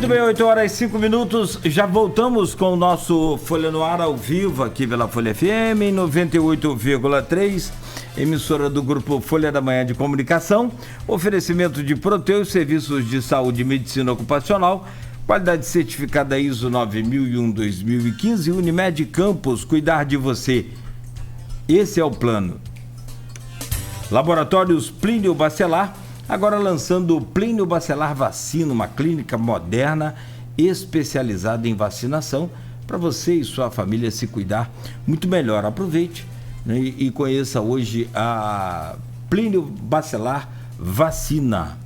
Muito bem, 8 horas e 5 minutos, já voltamos com o nosso Folha no Ar ao vivo aqui pela Folha FM em 98,3, emissora do grupo Folha da Manhã de Comunicação, oferecimento de Proteus, serviços de saúde e medicina ocupacional, qualidade certificada ISO 9001-2015, Unimed Campos, cuidar de você, esse é o plano. Laboratórios Plínio Bacelar, agora lançando o Plínio Bacelar Vacina, uma clínica moderna especializada em vacinação para você e sua família se cuidar muito melhor. Aproveite, né, e conheça hoje a Plínio Bacelar Vacina.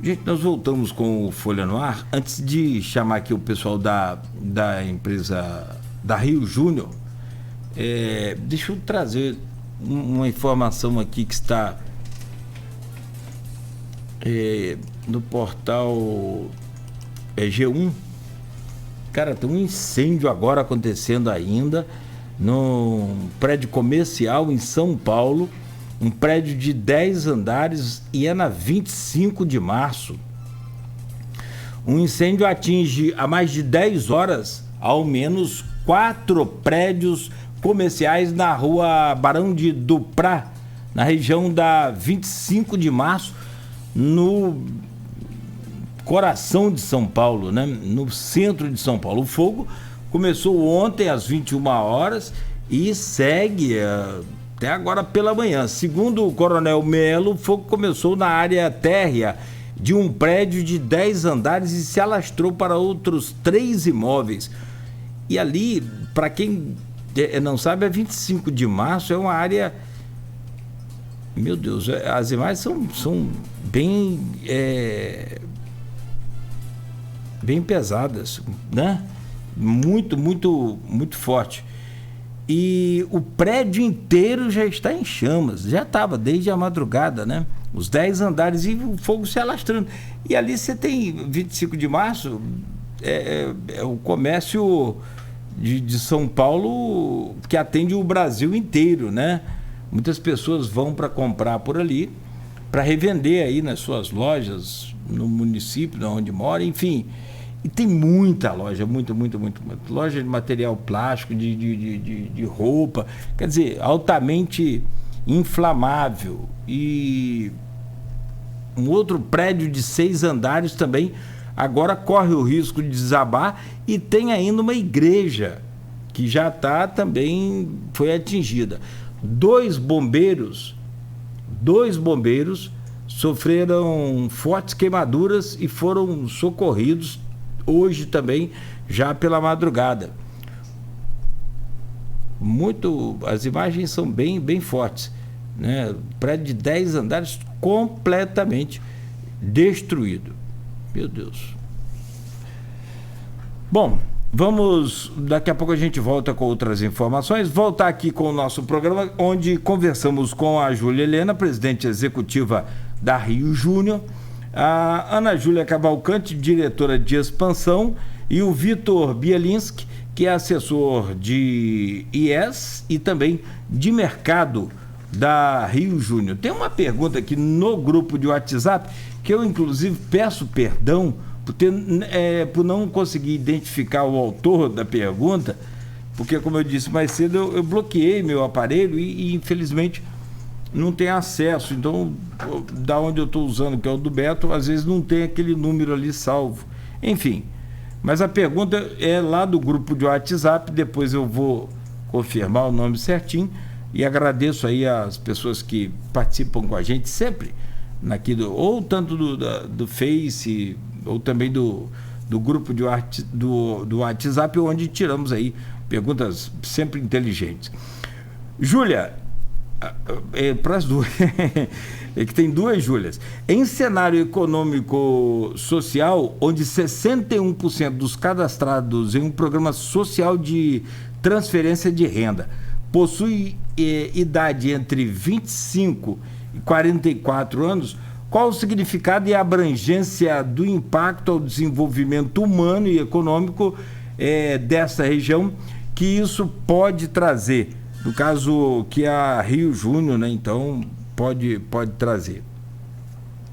Gente, nós voltamos com o Folha no Ar. Antes de chamar aqui o pessoal da empresa da Rio Júnior, deixa eu trazer uma informação aqui que está no portal G1. Cara, tem um incêndio agora acontecendo ainda num prédio comercial em São Paulo, um prédio de 10 andares, e é na 25 de março. Um incêndio atinge há mais de 10 horas ao menos 4 prédios comerciais na rua Barão de Duprá, na região da 25 de março, no coração de São Paulo, né? No centro de São Paulo. O fogo começou ontem às 21 horas e segue até agora pela manhã. Segundo o Coronel Melo, o fogo começou na área térrea de um prédio de 10 andares e se alastrou para outros 3 imóveis. E ali, para quem não sabe, a 25 de março é uma área... Meu Deus, as imagens são bem pesadas, né? Muito forte. E o prédio inteiro já está em chamas, já estava desde a madrugada, né? Os 10 andares e o fogo se alastrando. E ali você tem 25 de março, o comércio de São Paulo que atende o Brasil inteiro, né? Muitas pessoas vão para comprar por ali, para revender aí nas suas lojas, no município onde mora, enfim. E tem muita loja, muita loja de material plástico, de roupa, quer dizer, altamente inflamável. E um outro prédio de 6 andares também agora corre o risco de desabar, e tem ainda uma igreja que já foi atingida. 2 bombeiros sofreram fortes queimaduras e foram socorridos hoje também, já pela madrugada. As imagens são bem fortes, né? Prédio de 10 andares completamente destruído. Meu Deus. Bom, daqui a pouco a gente volta com outras informações, voltar aqui com o nosso programa, onde conversamos com a Júlia Helena, presidente executiva da Rio Júnior, a Ana Júlia Cavalcante, diretora de expansão, e o Vitor Bielinski, que é assessor de IES e também de mercado da Rio Júnior. Tem uma pergunta aqui no grupo de WhatsApp, que eu inclusive peço perdão por não conseguir identificar o autor da pergunta, porque, como eu disse mais cedo, eu bloqueei meu aparelho e infelizmente não tem acesso. Então, da onde eu estou usando, que é o do Beto, às vezes não tem aquele número ali salvo. Enfim, mas a pergunta é lá do grupo de WhatsApp, depois eu vou confirmar o nome certinho, e agradeço aí as pessoas que participam com a gente sempre, ou tanto do Face, ou também do grupo do WhatsApp, onde tiramos aí perguntas sempre inteligentes. Júlia, para as duas, é que tem 2 Júlias. Em cenário econômico social, onde 61% dos cadastrados em um programa social de transferência de renda possui idade entre 25 e 44 anos, qual o significado e a abrangência do impacto ao desenvolvimento humano e econômico dessa região que isso pode trazer? No caso que a Rio Júnior, né, então, pode trazer.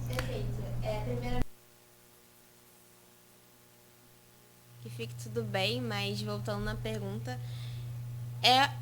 Perfeito. fique tudo bem, mas voltando na pergunta,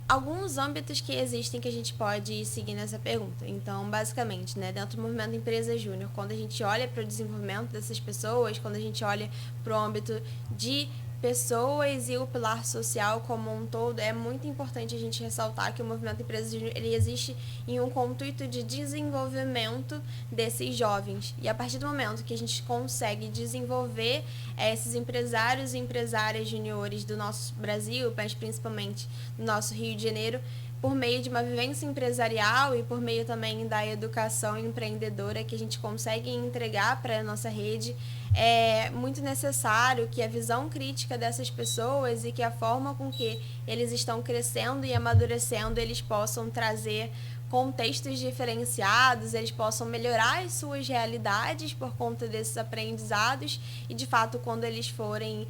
alguns âmbitos que existem que a gente pode seguir nessa pergunta. Então, basicamente, né, dentro do movimento Empresa Júnior, quando a gente olha para o desenvolvimento dessas pessoas, quando a gente olha para o âmbito de pessoas e o pilar social como um todo, é muito importante a gente ressaltar que o movimento Empresa Júnior ele existe em um intuito de desenvolvimento desses jovens. E a partir do momento que a gente consegue desenvolver esses empresários e empresárias juniores do nosso Brasil, mas principalmente do nosso Rio de Janeiro, por meio de uma vivência empresarial e por meio também da educação empreendedora que a gente consegue entregar para a nossa rede, é muito necessário que a visão crítica dessas pessoas e que a forma com que eles estão crescendo e amadurecendo, eles possam trazer contextos diferenciados, eles possam melhorar as suas realidades por conta desses aprendizados e, de fato, quando eles forem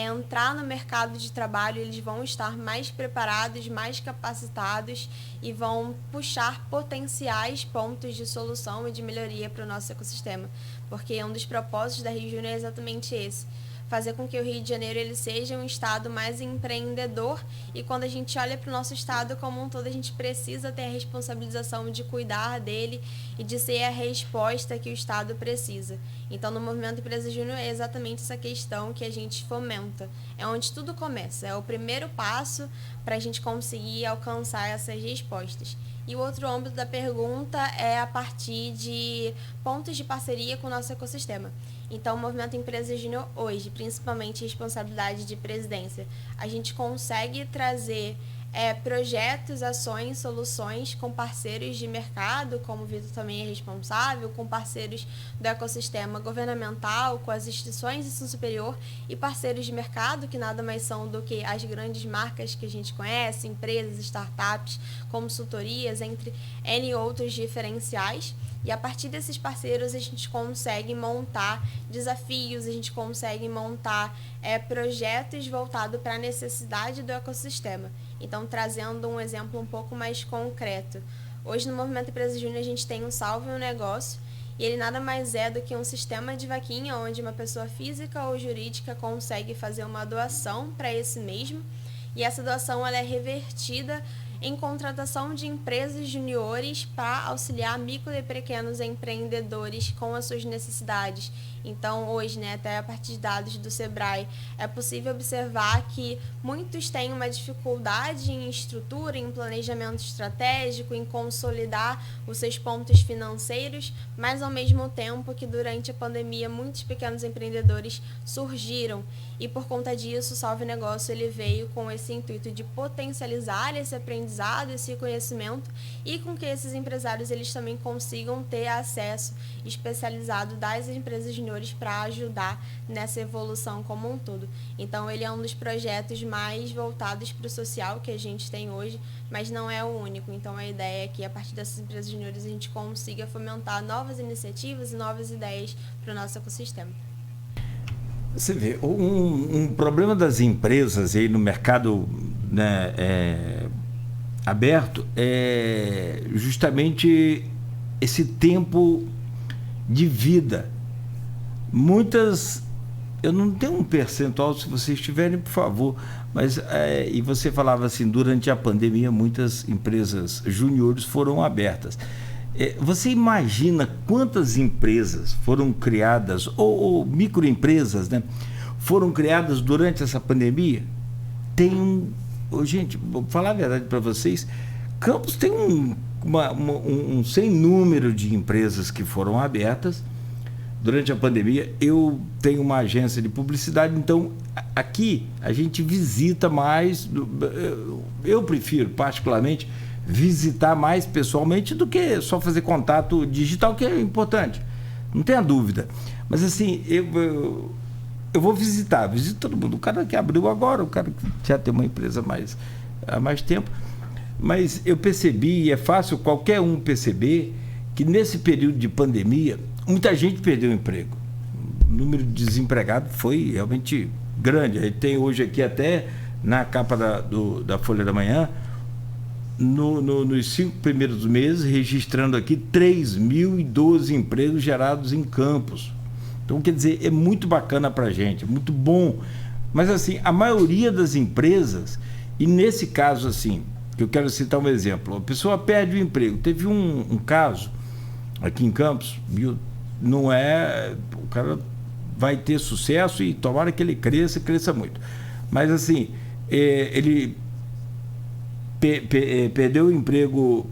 entrar no mercado de trabalho, eles vão estar mais preparados, mais capacitados e vão puxar potenciais pontos de solução e de melhoria para o nosso ecossistema, porque um dos propósitos da Rio Júnior é exatamente esse: fazer com que o Rio de Janeiro ele seja um estado mais empreendedor, e quando a gente olha para o nosso estado como um todo, a gente precisa ter a responsabilização de cuidar dele e de ser a resposta que o estado precisa. Então, no Movimento Empresa Júnior é exatamente essa questão que a gente fomenta. É onde tudo começa, é o primeiro passo para a gente conseguir alcançar essas respostas. E o outro âmbito da pergunta é a partir de pontos de parceria com o nosso ecossistema. Então, o Movimento Empresa Júnior hoje, principalmente responsabilidade de presidência, a gente consegue trazer projetos, ações, soluções com parceiros de mercado, como o Vitor também é responsável, com parceiros do ecossistema governamental, com as instituições de ensino superior e parceiros de mercado, que nada mais são do que as grandes marcas que a gente conhece, empresas, startups, consultorias, entre N outros diferenciais. E a partir desses parceiros a gente consegue montar desafios, a gente consegue montar projetos voltados para a necessidade do ecossistema. Então, trazendo um exemplo um pouco mais concreto. Hoje, no Movimento Empresa Júnior, a gente tem um Salve um Negócio, e ele nada mais é do que um sistema de vaquinha, onde uma pessoa física ou jurídica consegue fazer uma doação para esse mesmo, e essa doação ela é revertida em contratação de empresas juniores para auxiliar micro e pequenos empreendedores com as suas necessidades. Então, hoje, até a partir de dados do Sebrae, é possível observar que muitos têm uma dificuldade em estrutura, em planejamento estratégico, em consolidar os seus pontos financeiros, mas ao mesmo tempo que durante a pandemia muitos pequenos empreendedores surgiram. E por conta disso, o Salve Negócio ele veio com esse intuito de potencializar esse aprendizado, esse conhecimento, e com que esses empresários eles também consigam ter acesso especializado das empresas juniores para ajudar nessa evolução como um todo. Então, ele é um dos projetos mais voltados para o social que a gente tem hoje, mas não é o único. Então, a ideia é que, a partir dessas empresas juniores, a gente consiga fomentar novas iniciativas e novas ideias para o nosso ecossistema. Você vê, um problema das empresas aí no mercado aberto é justamente esse tempo de vida. Muitas, eu não tenho um percentual, se vocês tiverem, por favor, mas e você falava assim, durante a pandemia muitas empresas juniores foram abertas. Você imagina quantas empresas foram criadas, ou microempresas, foram criadas durante essa pandemia? Gente, vou falar a verdade para vocês, Campos tem um sem número de empresas que foram abertas durante a pandemia. Eu tenho uma agência de publicidade, então aqui a gente visita mais, eu prefiro particularmente visitar mais pessoalmente do que só fazer contato digital, que é importante, não tenha dúvida. Mas assim, eu visito todo mundo. O cara que abriu agora, o cara que já tem uma empresa há mais tempo. Mas eu percebi, e é fácil qualquer um perceber, que nesse período de pandemia, muita gente perdeu o emprego. O número de desempregados foi realmente grande. A gente tem hoje aqui até na capa da Folha da Manhã, nos 5 primeiros meses, registrando aqui 3.012 empregos gerados em Campos. Então, quer dizer, é muito bacana para a gente, é muito bom Mas assim, a maioria das empresas, e nesse caso assim, que eu quero citar um exemplo, a pessoa perde o emprego. Teve um caso aqui em Campos, viu? Não é... O cara vai ter sucesso e tomara que ele cresça muito. Mas assim, ele perdeu o emprego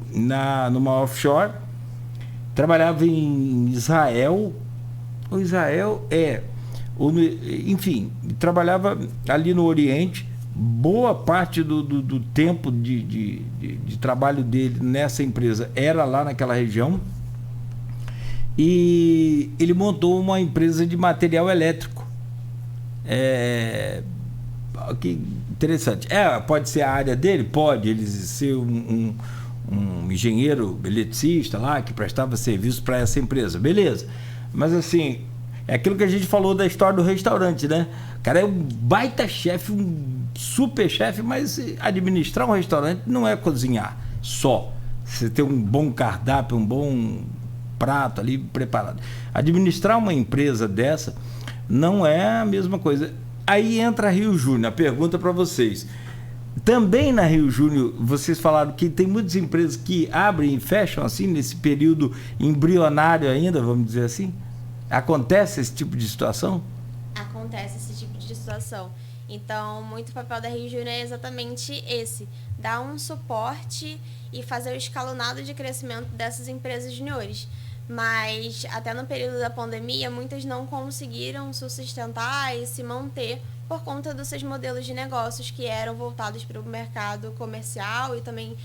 numa offshore, trabalhava em Israel, enfim, trabalhava ali no Oriente. Boa parte do tempo de trabalho dele nessa empresa era lá naquela região. E ele montou uma empresa de material elétrico. Que interessante. Pode ser a área dele? Pode. Ele ser um engenheiro eletricista lá que prestava serviço para essa empresa. Beleza. Mas assim, é aquilo que a gente falou da história do restaurante, né? O cara é um baita chefe, um super chefe, mas administrar um restaurante não é cozinhar só. Você ter um bom cardápio, um bom prato ali preparado. Administrar uma empresa dessa não é a mesma coisa. Aí entra a Rio Júnior. A pergunta para vocês. Também na Rio Júnior, vocês falaram que tem muitas empresas que abrem e fecham assim, nesse período embrionário ainda, vamos dizer assim? Acontece esse tipo de situação? Acontece esse tipo de situação. Então, muito papel da Rio Júnior é exatamente esse: dar um suporte e fazer o escalonado de crescimento dessas empresas juniores. Mas, até no período da pandemia, muitas não conseguiram se sustentar e se manter por conta dos seus modelos de negócios que eram voltados para o mercado comercial e também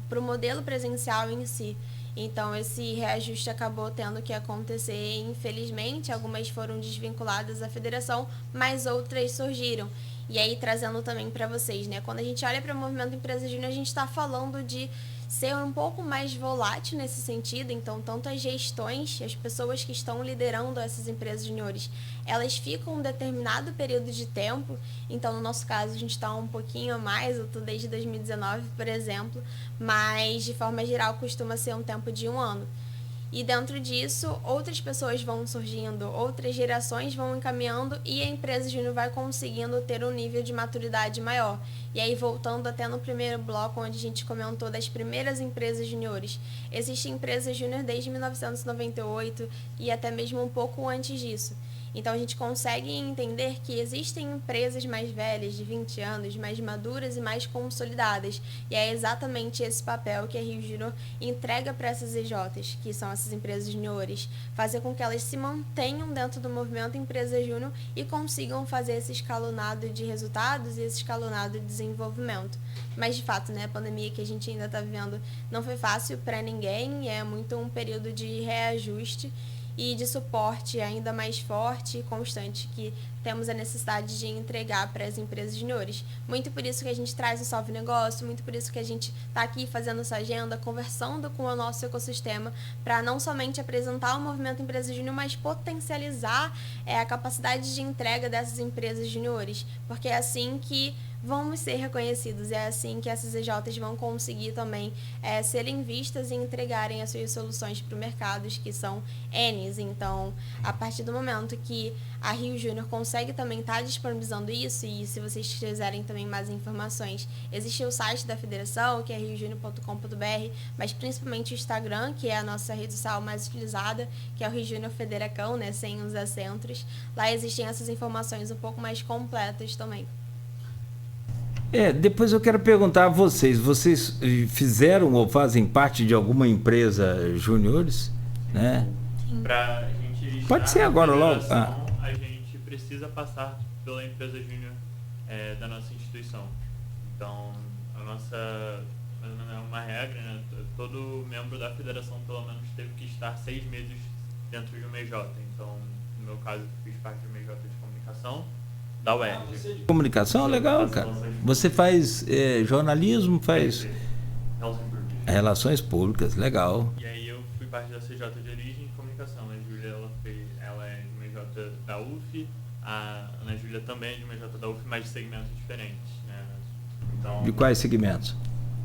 para o modelo presencial em si. Então, esse reajuste acabou tendo que acontecer, infelizmente. Algumas foram desvinculadas da federação, mas outras surgiram. E aí, trazendo também para vocês, né? Quando a gente olha para o movimento Empresa Júnior, a gente está falando de ser um pouco mais volátil nesse sentido. Então, tanto as gestões, as pessoas que estão liderando essas empresas juniores, elas ficam um determinado período de tempo. Então, no nosso caso, a gente está um pouquinho a mais, eu estou desde 2019, por exemplo, mas, de forma geral, costuma ser um tempo de 1 ano. E dentro disso, outras pessoas vão surgindo, outras gerações vão encaminhando e a empresa júnior vai conseguindo ter um nível de maturidade maior. E aí, voltando até no primeiro bloco, onde a gente comentou das primeiras empresas juniores, existem empresas júnior desde 1998 e até mesmo um pouco antes disso. Então, a gente consegue entender que existem empresas mais velhas, de 20 anos, mais maduras e mais consolidadas. E é exatamente esse papel que a Rio Júnior entrega para essas EJs, que são essas empresas juniores, fazer com que elas se mantenham dentro do movimento Empresa Júnior e consigam fazer esse escalonado de resultados e esse escalonado de desenvolvimento. Mas, de fato, né, a pandemia que a gente ainda está vivendo não foi fácil para ninguém, é muito um período de reajuste e de suporte ainda mais forte e constante que temos a necessidade de entregar para as empresas juniores. Muito por isso que a gente traz o Salve Negócio, muito por isso que a gente está aqui fazendo essa agenda, conversando com o nosso ecossistema, para não somente apresentar o movimento Empresa Júnior, mas potencializar a capacidade de entrega dessas empresas juniores, porque é assim que vamos ser reconhecidos, é assim que essas EJs vão conseguir também serem vistas e entregarem as suas soluções para o mercado, que são Ns. Então, a partir do momento que a Rio Júnior consegue também estar disponibilizando isso, e se vocês quiserem também mais informações, existe o site da federação, que é riojunior.com.br, mas principalmente o Instagram, que é a nossa rede social mais utilizada, que é o Rio Júnior Federacão, né, sem os acentos. Lá existem essas informações um pouco mais completas também. Depois eu quero perguntar a vocês fizeram ou fazem parte de alguma empresa juniores, né? Para a gente pode ser agora logo. A gente precisa passar pela empresa júnior da nossa instituição. Então, a nossa é uma regra, né? Todo membro da federação pelo menos teve que estar 6 meses dentro de uma EJ. Então, no meu caso, fiz parte de uma EJ de comunicação da UERJ. Comunicação, legal, cara. Você faz jornalismo, faz relações públicas, legal. E aí eu fui parte da CJ de origem e comunicação. A Júlia, ela é de uma EJ da UF, a Ana Júlia também é de uma EJ da UF, mas de segmentos diferentes, né? Então, de quais segmentos?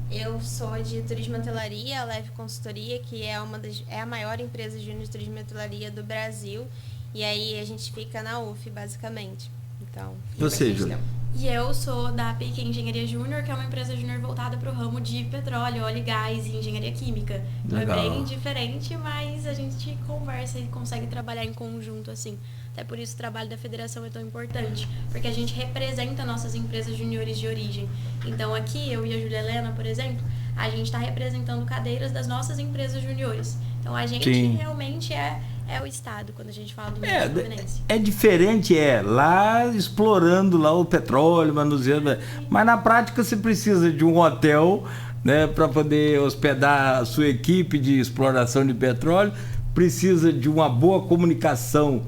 Eu sou de turismo e hotelaria, a Leve Consultoria, que é a maior empresa júnior de turismo e hotelaria do Brasil. E aí a gente fica na UF, basicamente. Então, Você, Júlia? E eu sou da PIC Engenharia Júnior, que é uma empresa júnior voltada para o ramo de petróleo, óleo e gás e engenharia química. Então Legal. é bem diferente, mas a gente conversa e consegue trabalhar em conjunto, assim. Até por isso o trabalho da federação é tão importante, porque a gente representa nossas empresas juniores de origem. Então aqui, eu e a Júlia Helena, por exemplo, a gente está representando cadeiras das nossas empresas juniores. Então a gente Sim. realmente é o Estado, quando a gente fala do Minas Fluminense. É diferente, lá explorando lá o petróleo, manuseando, mas na prática você precisa de um hotel, né, para poder hospedar a sua equipe de exploração de petróleo, precisa de uma boa comunicação,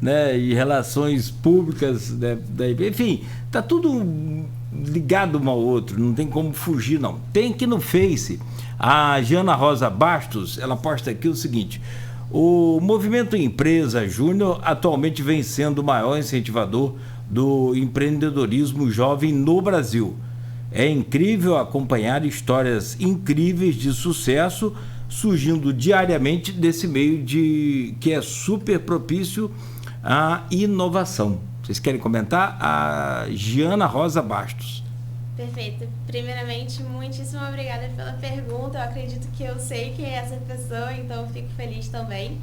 né, e relações públicas, né, enfim, tá tudo ligado um ao outro, não tem como fugir não. Tem que no Face, a Jana Rosa Bastos, ela posta aqui o seguinte: o movimento Empresa Júnior atualmente vem sendo o maior incentivador do empreendedorismo jovem no Brasil. É incrível acompanhar histórias incríveis de sucesso surgindo diariamente desse meio que é super propício à inovação. Vocês querem comentar? A Giana Rosa Bastos. Perfeito. Primeiramente, muitíssimo obrigada pela pergunta. Eu acredito que eu sei quem é essa pessoa, então eu fico feliz também.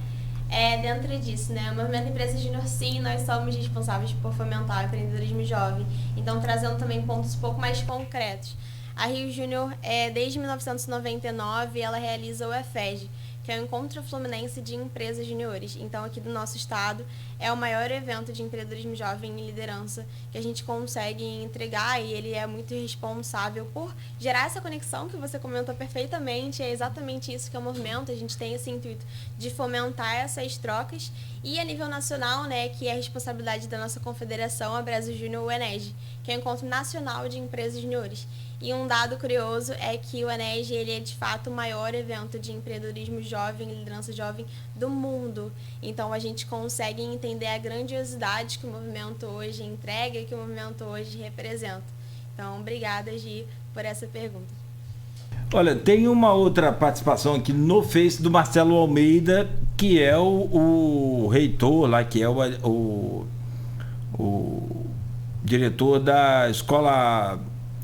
Dentro disso, né? O Movimento Empresa Júnior, sim, nós somos responsáveis por fomentar o empreendedorismo jovem. Então, trazendo também pontos um pouco mais concretos. A Rio Júnior, desde 1999, ela realiza o EFEG, que é o Encontro Fluminense de Empresas Juniores. Então, aqui do nosso estado, é o maior evento de empreendedorismo jovem e liderança que a gente consegue entregar, e ele é muito responsável por gerar essa conexão que você comentou perfeitamente. É exatamente isso que é o movimento. A gente tem esse intuito de fomentar essas trocas. E a nível nacional, né, que é a responsabilidade da nossa confederação, a Brasil Júnior, o ENEG, que é o Encontro Nacional de Empresas Juniores. E um dado curioso é que o ENEG, ele é de fato o maior evento de empreendedorismo jovem e liderança jovem do mundo. Então a gente consegue entender a grandiosidade que o movimento hoje entrega e que o movimento hoje representa. Então, obrigada, Gi, por essa pergunta. Olha, tem uma outra participação aqui no Face do Marcelo Almeida, que é o reitor lá, que é o diretor da Escola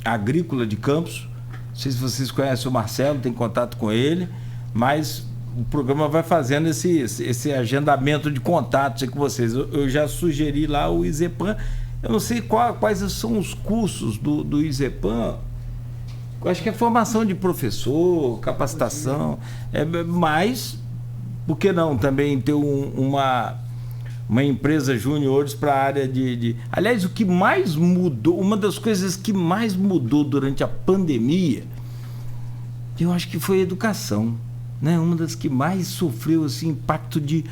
Agrícola de Campos. Não sei se vocês conhecem o Marcelo, tem contato com ele, mas o programa vai fazendo esse agendamento de contatos com vocês. Eu já sugeri lá o IZEPAM. Eu não sei quais são os cursos do IZEPAM. Eu acho que é formação de professor, capacitação, mas por que não também ter uma empresa júniores para a área de... Aliás, o que mais mudou, uma das coisas que mais mudou durante a pandemia, eu acho que foi a educação, né? Uma das que mais sofreu esse impacto de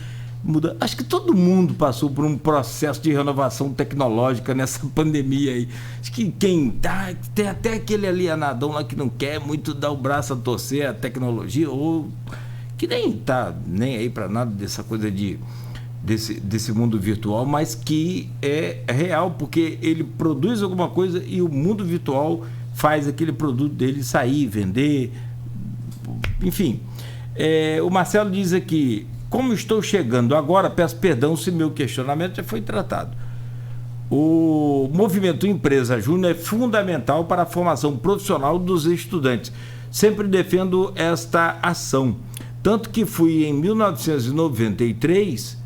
mudança. Acho que todo mundo passou por um processo de renovação tecnológica nessa pandemia aí. Acho que quem tem até aquele alienadão lá que não quer muito dar o braço a torcer a tecnologia, ou que nem tá nem aí para nada dessa coisa desse mundo virtual, mas que é real, porque ele produz alguma coisa e o mundo virtual faz aquele produto dele sair, vender, enfim. O Marcelo diz aqui: como estou chegando agora, peço perdão se meu questionamento já foi tratado. O movimento Empresa Júnior é fundamental para a formação profissional dos estudantes. Sempre defendo esta ação. Tanto que fui em 1993,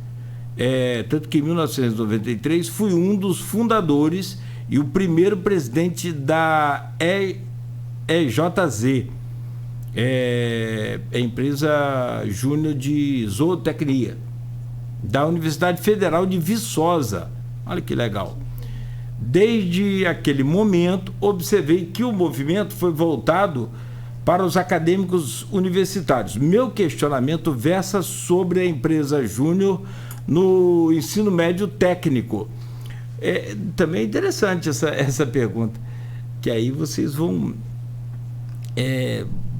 fui um dos fundadores e o primeiro presidente da EJZ, Empresa Júnior de Zootecnia, da Universidade Federal de Viçosa. Olha que legal. Desde aquele momento, observei que o movimento foi voltado para os acadêmicos universitários. Meu questionamento versa sobre a Empresa Júnior no ensino médio técnico. Também é interessante essa pergunta, que aí vocês vão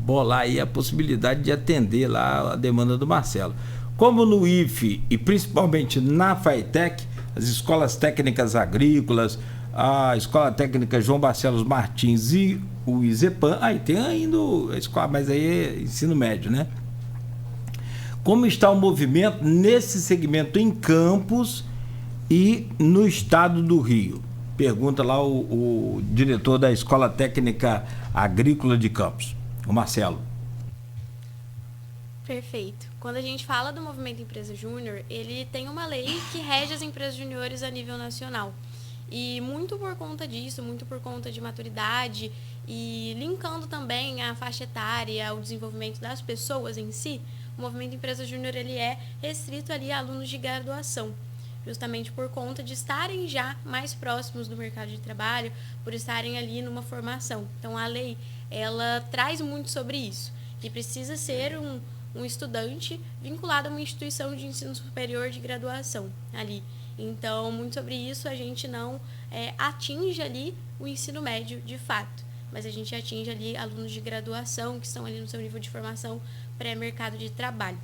bolar aí a possibilidade de atender lá a demanda do Marcelo. Como no IFE e principalmente na FATEC, as escolas técnicas agrícolas, a Escola Técnica João Barcelos Martins e o IZEPAM, aí tem ainda a escola, mas aí é ensino médio, né? Como está o movimento nesse segmento em Campos e no estado do Rio? pergunta lá o diretor da Escola Técnica Agrícola de Campos, o Marcelo. Perfeito. Quando a gente fala do movimento Empresa Júnior, ele tem uma lei que rege as empresas juniores a nível nacional. E muito por conta disso, muito por conta de maturidade e linkando também a faixa etária, o desenvolvimento das pessoas em si, o movimento Empresa Júnior ele é restrito ali a alunos de graduação, justamente por conta de estarem já mais próximos do mercado de trabalho, por estarem ali numa formação. Então a lei, ela traz muito sobre isso, que precisa ser um estudante vinculado a uma instituição de ensino superior de graduação ali. Então, muito sobre isso, a gente não atinge ali o ensino médio de fato, mas a gente atinge ali alunos de graduação que estão ali no seu nível de formação pré-mercado de trabalho.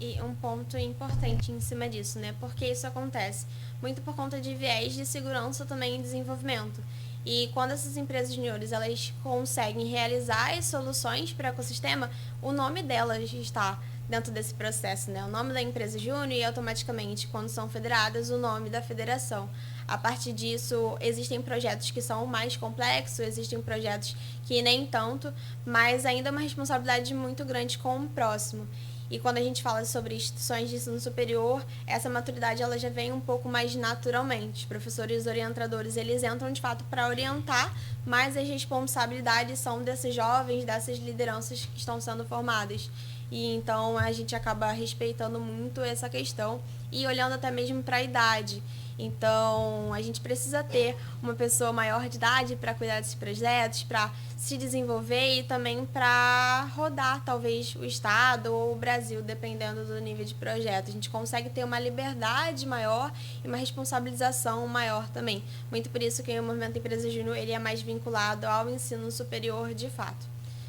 E um ponto importante em cima disso, né? Porque isso acontece muito por conta de viés de segurança também em desenvolvimento. E quando essas empresas juniores elas conseguem realizar as soluções para o ecossistema, o nome delas está dentro desse processo, né? O nome da empresa júnior e automaticamente, quando são federadas, o nome da federação. A partir disso, existem projetos que são mais complexos, existem projetos que nem tanto, mas ainda é uma responsabilidade muito grande com o próximo. E quando a gente fala sobre instituições de ensino superior, essa maturidade ela já vem um pouco mais naturalmente. Os professores orientadores, eles entram de fato para orientar, mas as responsabilidades são desses jovens, dessas lideranças que estão sendo formadas. E então a gente acaba respeitando muito essa questão e olhando até mesmo para a idade. Então a gente precisa ter uma pessoa maior de idade para cuidar desses projetos, para se desenvolver e também para rodar talvez o estado ou o Brasil, dependendo do nível de projeto. A gente consegue ter uma liberdade maior e uma responsabilização maior também. Muito por isso que o movimento Empresa Júnior ele é mais vinculado ao ensino superior de fato.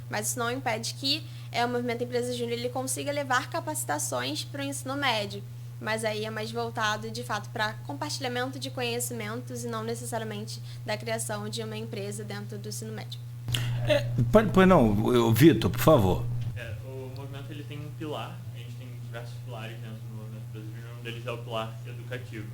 Mas isso não impede que o movimento Empresa Júnior ele consiga levar capacitações para o ensino médio. Mas aí é mais voltado, de fato, para compartilhamento de conhecimentos e não necessariamente da criação de uma empresa dentro do ensino médio. Pois não, Vitor, por favor. O movimento ele tem um pilar, a gente tem diversos pilares dentro do movimento Empresa Júnior, um deles é o pilar educativo.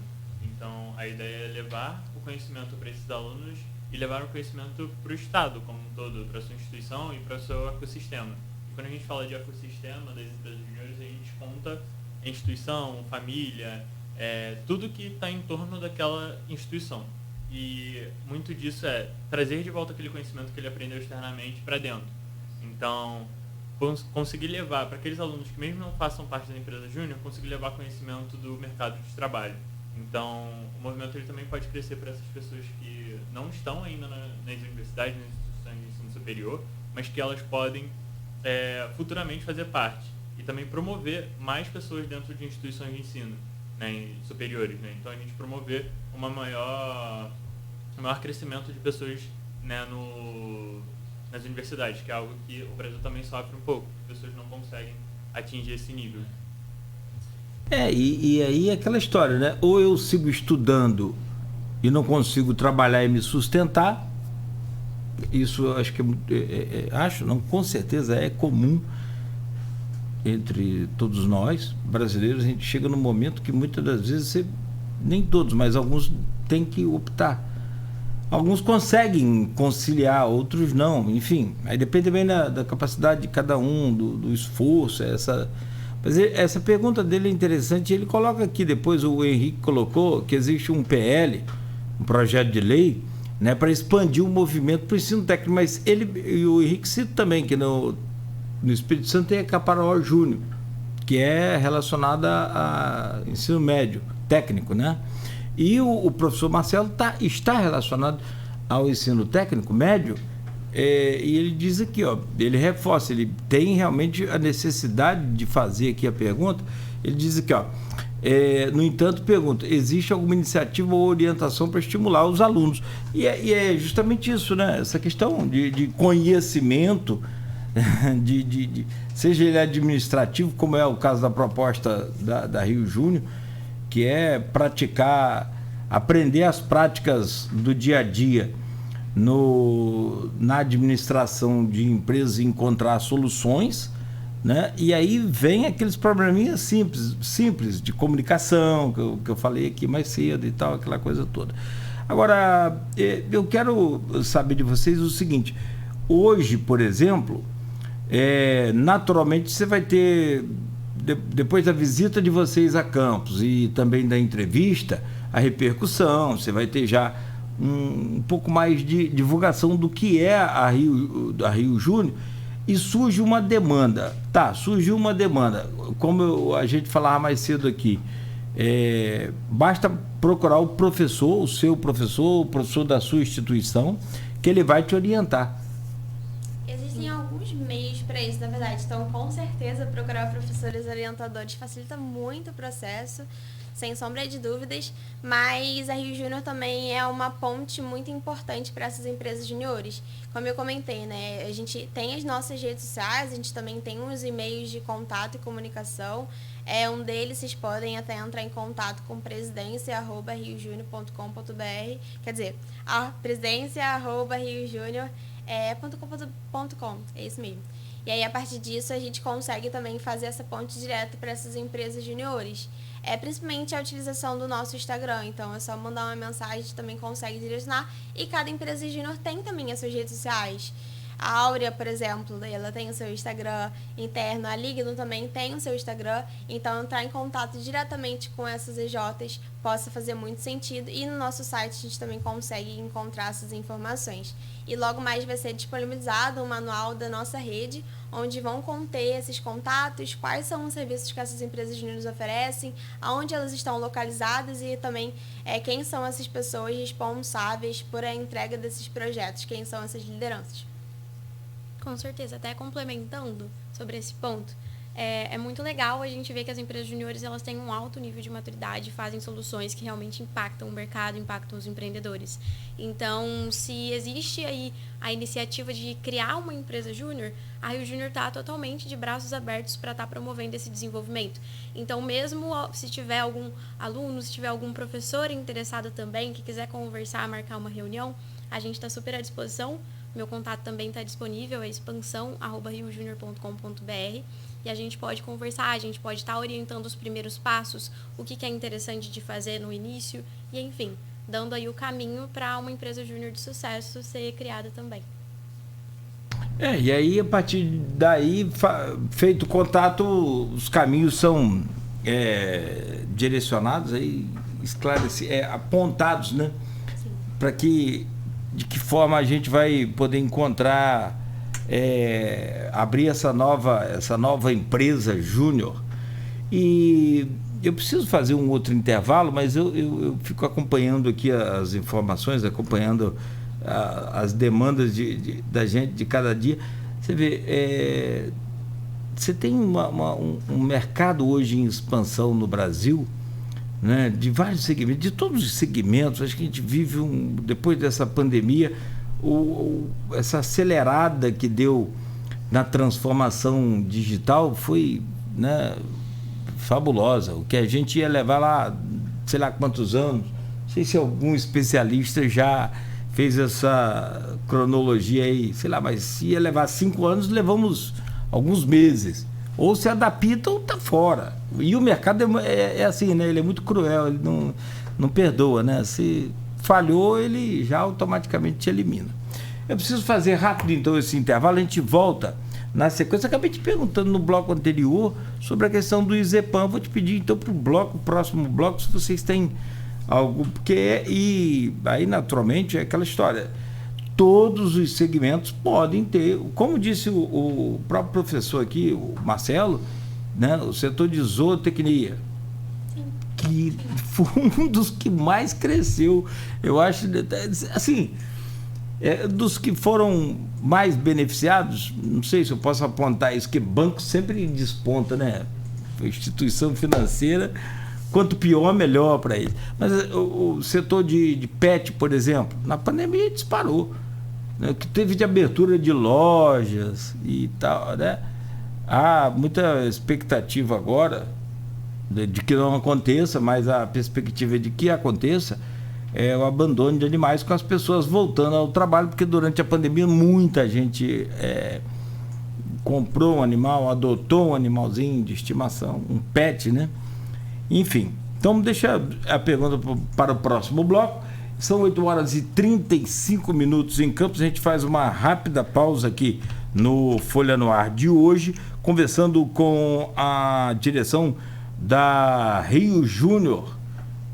Então, a ideia é levar o conhecimento para esses alunos e levar o conhecimento para o Estado como um todo, para a sua instituição e para o seu ecossistema. E quando a gente fala de ecossistema das empresas juniores, a gente conta a instituição, família, tudo que está em torno daquela instituição. E muito disso é trazer de volta aquele conhecimento que ele aprendeu externamente para dentro. Então, conseguir levar para aqueles alunos que mesmo não façam parte da empresa júnior, conseguir levar conhecimento do mercado de trabalho. Então, o movimento ele também pode crescer para essas pessoas que não estão ainda nas universidades, nas instituições de ensino superior, mas que elas podem futuramente fazer parte. E também promover mais pessoas dentro de instituições de ensino, né, superiores. Né? Então, a gente promover um maior crescimento de pessoas, né, nas universidades, que é algo que o Brasil também sofre um pouco. As pessoas não conseguem atingir esse nível. E aí aquela história, né? Ou eu sigo estudando e não consigo trabalhar e me sustentar. Isso eu acho que com certeza é comum entre todos nós, brasileiros. A gente chega num momento que muitas das vezes, nem todos, mas alguns têm que optar. Alguns conseguem conciliar, outros não, enfim. Aí depende bem da capacidade de cada um, do esforço, Mas essa pergunta dele é interessante. Ele coloca aqui, depois o Henrique colocou, que existe um PL, um projeto de lei, né, para expandir o movimento para o ensino técnico. Mas e o Henrique cita também que no Espírito Santo tem a Caparaó Júnior, que é relacionada a ensino médio, técnico, né? E o professor Marcelo está relacionado ao ensino técnico médio, e ele diz aqui, ele reforça, ele tem realmente a necessidade de fazer aqui a pergunta. Ele diz aqui, no entanto, pergunta, existe alguma iniciativa ou orientação para estimular os alunos? E é justamente isso, né? Essa questão de conhecimento, seja ele administrativo, como é o caso da proposta da Rio Júnior, que é aprender as práticas do dia a dia na administração de empresas e encontrar soluções, né? E aí vem aqueles probleminhas simples de comunicação, que eu falei aqui mais cedo e tal, aquela coisa toda. Agora, eu quero saber de vocês o seguinte: hoje, por exemplo, naturalmente você vai ter, depois da visita de vocês a Campos e também da entrevista, a repercussão, você vai ter já um pouco mais de divulgação do que é a Rio Júnior, e surge uma demanda. Surgiu uma demanda, como a gente falava mais cedo aqui, basta procurar o professor, o seu professor, o professor da sua instituição, que ele vai te orientar. Existem alguns meios para isso, na verdade. Então, com certeza, procurar professores orientadores facilita muito o processo, sem sombra de dúvidas, mas a Rio Júnior também é uma ponte muito importante para essas empresas juniores. Como eu comentei, né, a gente tem as nossas redes sociais, a gente também tem uns e-mails de contato e comunicação. Um deles, vocês podem até entrar em contato com presidência@riojunior.com.br, quer dizer, presidência@riojunior.com.com, é isso mesmo. E aí, a partir disso, a gente consegue também fazer essa ponte direto para essas empresas juniores. Principalmente a utilização do nosso Instagram. Então, é só mandar uma mensagem, a gente também consegue direcionar. E cada empresa júnior tem também as suas redes sociais. A Áurea, por exemplo, ela tem o seu Instagram interno. A Ligno também tem o seu Instagram. Então, entrar em contato diretamente com essas EJs possa fazer muito sentido. E no nosso site, a gente também consegue encontrar essas informações. E logo mais vai ser disponibilizado um manual da nossa rede, onde vão conter esses contatos, quais são os serviços que essas empresas júniores oferecem, aonde elas estão localizadas e também quem são essas pessoas responsáveis por a entrega desses projetos, quem são essas lideranças. Com certeza, até complementando sobre esse ponto, é muito legal a gente ver que as empresas juniores elas têm um alto nível de maturidade e fazem soluções que realmente impactam o mercado, impactam os empreendedores. Então, se existe aí a iniciativa de criar uma empresa júnior, a Rio Júnior está totalmente de braços abertos para estar promovendo esse desenvolvimento. Então, mesmo se tiver algum aluno, se tiver algum professor interessado também, que quiser conversar, marcar uma reunião, a gente está super à disposição. Meu contato também está disponível, é expansão@riojunior.com.br, e a gente pode conversar, a gente pode estar orientando os primeiros passos, o que é interessante de fazer no início, e enfim, dando aí o caminho para uma empresa júnior de sucesso ser criada também. E aí, a partir daí, feito o contato, os caminhos são direcionados, aí, apontados, né? Para que, de que forma a gente vai poder encontrar, abrir essa nova empresa júnior. E eu preciso fazer um outro intervalo, mas eu fico acompanhando aqui as informações, acompanhando as demandas da gente de cada dia. Você vê, você tem um mercado hoje em expansão no Brasil, né, de vários segmentos, de todos os segmentos. Acho que a gente vive, depois dessa pandemia, essa acelerada que deu na transformação digital foi, né, fabulosa. O que a gente ia levar lá, sei lá quantos anos, não sei se algum especialista já fez essa cronologia aí, sei lá, mas se ia levar 5 anos, levamos alguns meses. Ou se adapta ou tá fora. E o mercado é assim, né? Ele é muito cruel, ele não perdoa, né? Se falhou, ele já automaticamente te elimina. Eu preciso fazer rápido, então, esse intervalo. A gente volta na sequência. Acabei te perguntando no bloco anterior sobre a questão do IZEPAM. Vou te pedir, então, para o próximo bloco, se vocês têm algo, porque e aí naturalmente é aquela história, todos os segmentos podem ter, como disse o próprio professor aqui, o Marcelo, né, o setor de zootecnia, que foi um dos que mais cresceu, eu acho, assim, dos que foram mais beneficiados. Não sei se eu posso apontar isso, que banco sempre desponta, né, instituição financeira, quanto pior, melhor para eles. Mas o setor de pet, por exemplo, na pandemia disparou. Né? O que teve de abertura de lojas e tal, né? Há muita expectativa agora de que não aconteça, mas a perspectiva de que aconteça é o abandono de animais, com as pessoas voltando ao trabalho, porque durante a pandemia muita gente comprou um animal, adotou um animalzinho de estimação, um pet, né? Enfim, então deixa a pergunta para o próximo bloco. São 8 horas e 35 minutos em Campos. A gente faz uma rápida pausa aqui no Folha no Ar de hoje, conversando com a direção da Rio Júnior,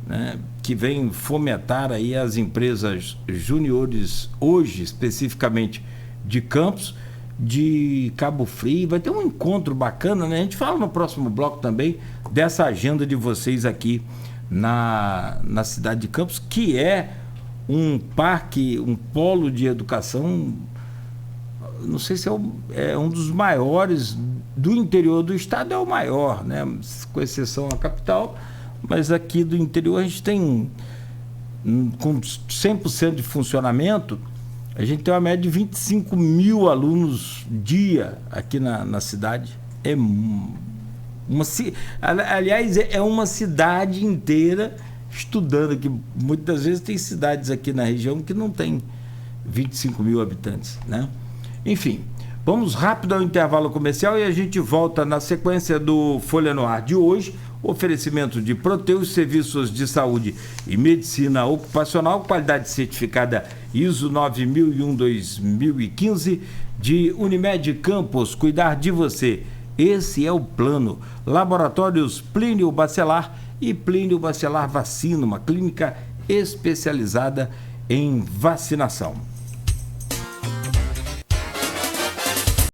né, que vem fomentar aí as empresas juniores hoje, especificamente de Campos, de Cabo Frio. Vai ter um encontro bacana, né? A gente fala no próximo bloco também dessa agenda de vocês aqui na cidade de Campos, que é um parque, um polo de educação, não sei se é um dos maiores do interior do estado, é o maior, né? Com exceção à capital, mas aqui do interior a gente tem, com 100% de funcionamento, a gente tem uma média de 25 mil alunos dia aqui na cidade. Aliás, é uma cidade inteira estudando aqui. Muitas vezes tem cidades aqui na região que não tem 25 mil habitantes, né? Enfim, vamos rápido ao intervalo comercial e a gente volta na sequência do Folha no Ar de hoje. Oferecimento de Proteus, serviços de saúde e medicina ocupacional, qualidade certificada ISO 9001-2015, de Unimed Campos, cuidar de você. Esse é o plano. Laboratórios Plínio Bacelar e Plínio Bacelar Vacina, uma clínica especializada em vacinação.